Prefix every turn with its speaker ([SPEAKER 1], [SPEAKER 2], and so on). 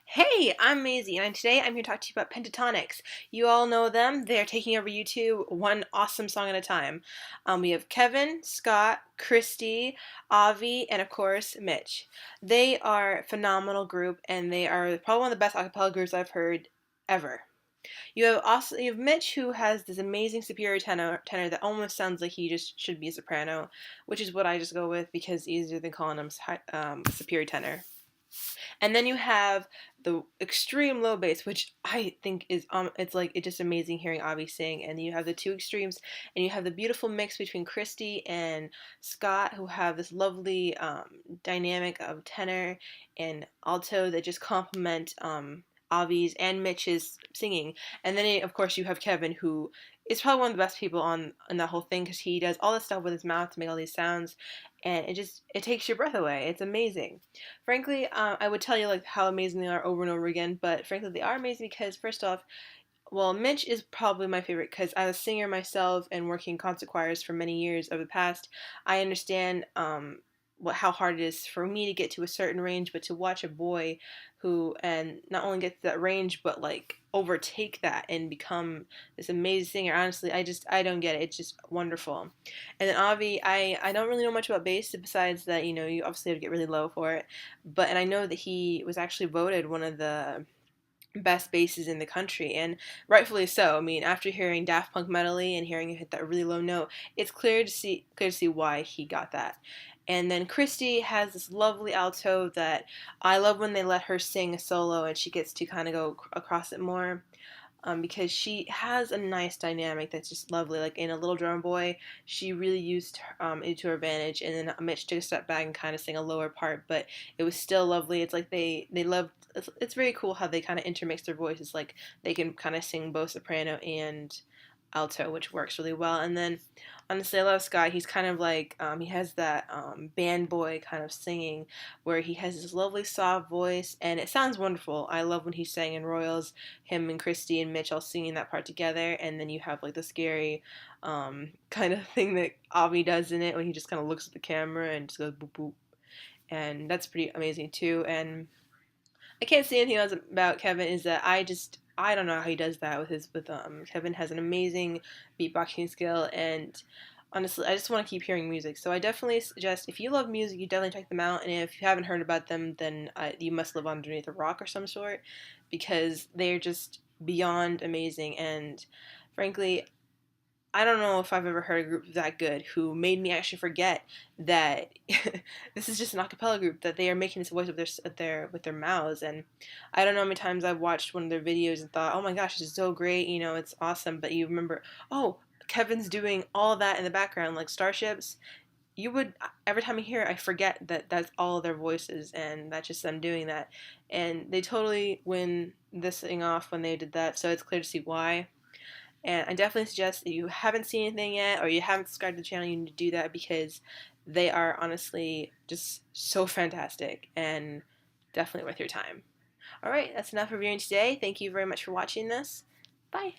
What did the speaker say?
[SPEAKER 1] Hey, I'm Maisie, and today I'm here to talk to you about Pentatonix. You all know them. They're taking over YouTube one awesome song at a time. We have Kevin, Scott, Christy, Avi, and of course, Mitch. They are a phenomenal group, and they are probably one of the best a cappella groups I've heard ever. You have Mitch, who has this amazing superior tenor that almost sounds like he just should be a soprano, which is what I just go with because it's easier than calling him superior tenor. And then you have the extreme low bass, which I think is it's just amazing hearing Avi sing. And you have the two extremes, and you have the beautiful mix between Christy and Scott, who have this lovely dynamic of tenor and alto that just complement Avi's and Mitch's singing. And then of course you have Kevin, who is probably one of the best people on in that whole thing because he does all this stuff with his mouth to make all these sounds, and it takes your breath away. It's amazing. Frankly, I would tell you like how amazing they are over and over again, but frankly, they are amazing because first off, well, Mitch is probably my favorite because as a singer myself and working concert choirs for many years of the past, I understand how hard it is for me to get to a certain range, but to watch a boy who and not only get to that range, but like overtake that and become this amazing singer. Honestly, I don't get it. It's just wonderful. And then Avi, I don't really know much about bass besides that you obviously have to get really low for it, and I know that he was actually voted one of the best basses in the country, and rightfully so. I mean, after hearing Daft Punk Medley and hearing it hit that really low note, it's clear to see why he got that. And then Christy has this lovely alto that I love when they let her sing a solo and she gets to kind of go across it more. Because she has a nice dynamic that's just lovely. Like in A Little Drummer Boy, she really used it to her advantage, and then Mitch took a step back and kind of sang a lower part, but it was still lovely. It's like they loved. It's very cool how they kind of intermix their voices. Like they can kind of sing both soprano and alto, which works really well. And then honestly, I love Scott. He's kind of like he has that band boy kind of singing, where he has this lovely soft voice, and it sounds wonderful. I love when he sang in Royals, him and Christy and Mitch all singing that part together, and then you have like the scary kind of thing that Avi does in it when he just kind of looks at the camera and just goes boop boop, and that's pretty amazing too. And I can't say anything else about Kevin is that I don't know how he does that with Kevin has an amazing beatboxing skill, and honestly I just want to keep hearing music. So I definitely suggest if you love music, you definitely check them out, and if you haven't heard about them, then you must live underneath a rock or some sort, because they're just beyond amazing. And frankly, I don't know if I've ever heard a group that good who made me actually forget that this is just an a cappella group, that they are making this voice with their mouths. And I don't know how many times I've watched one of their videos and thought, oh my gosh, this is so great, it's awesome. But you remember, oh, Kevin's doing all that in the background like Starships. You would every time I hear it, I forget that that's all their voices, and that's just them doing that. And they totally win this thing off when they did that. So it's clear to see why. And I definitely suggest if you haven't seen anything yet or you haven't subscribed to the channel, you need to do that because they are honestly just so fantastic and definitely worth your time. Alright, that's enough for viewing today. Thank you very much for watching this. Bye!